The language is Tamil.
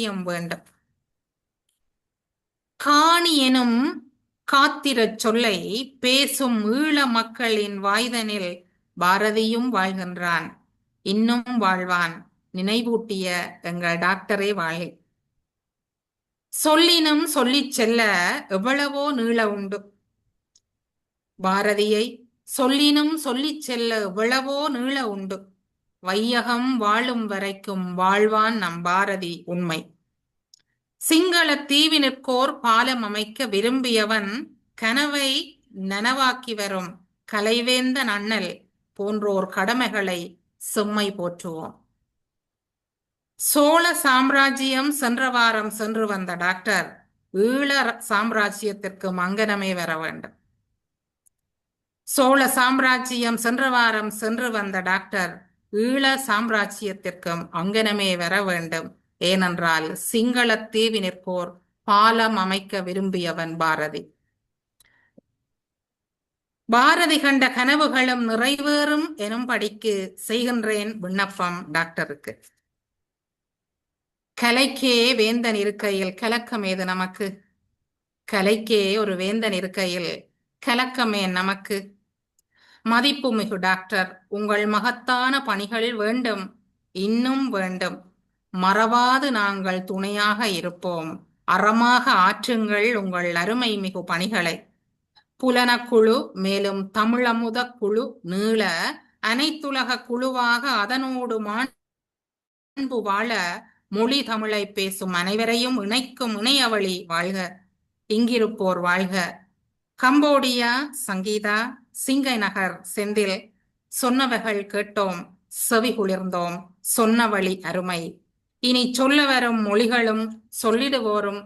வேண்டும். காணி எனும் காத்திரச் சொல்லை பேசும் ஈழ மக்களின் வாய்தனில் பாரதியும் வாழ்கின்றான், இன்னும் வாழ்வான். நினைவூட்டிய எங்கள் டாக்டரே வாழ்க. சொல்லினும் சொல்லிச் செல்ல எவ்வளவோ நீள உண்டு. பாரதியை சொல்லினும் சொல்லிச் செல்ல எவ்வளவோ நீள உண்டு. வையகம் வாழும் வரைக்கும் வாழ்வான் நம் பாரதி உண்மை. சிங்களத் தீவினிற்கோர் பாலம் அமைக்க விரும்பியவன் கனவை நனவாக்கி வரும் கலைவேந்தன் அண்ணல் போன்றோர் கடமைகளை செம்மை போற்றுவோம். சோழ சாம்ராஜ்யம் சென்ற வாரம் சென்று வந்த டாக்டர் ஈழ சாம்ராஜ்யத்திற்கு அங்கனமே வர வேண்டும். சோழ சாம்ராஜ்யம் சென்ற வாரம் சென்று வந்த டாக்டர் ஈழ சாம்ராஜ்யத்திற்கும் அங்கனமே வர வேண்டும். ஏனென்றால் சிங்களத் தீவினிற்கோர் பாலம் அமைக்க விரும்பியவன் பாரதி. பாரதி கண்ட கனவுகளும் நிறைவேறும் எனும்படிக்கு செய்கின்றேன் விண்ணப்பம் டாக்டருக்கு. கலைக்கே வேந்தன் இருக்கையில் கலக்கம் ஏது நமக்கு? கலைக்கே ஒரு வேந்தன் இருக்கையில் கலக்கமே நமக்கு? மதிப்புமிகு டாக்டர், உங்கள் மகத்தான பணிகள் வேண்டும், இன்னும் வேண்டும். மறவாது நாங்கள் துணையாக இருப்போம். அறமாக ஆற்றுங்கள் உங்கள் அருமை மிகு பணிகளை. புலனக்குழு மேலும் தமிழமுத குழு நீள அனைத்துலக குழுவாக அதனோடு மாண்பு வாழ மொழி தமிழை பேசும் அனைவரையும் இணைக்கும் இணையவழி வாழ்க. இங்கிருப்போர் வாழ்க. கம்போடியா சங்கீதா, சிங்கை நகர் செந்தில். சொன்னவர்கள் கேட்டோம், செவி குளிர்ந்தோம், சொன்ன வழி அருமை. இனி சொல்ல வரும் மொழிகளும் சொல்லிடுவோரும்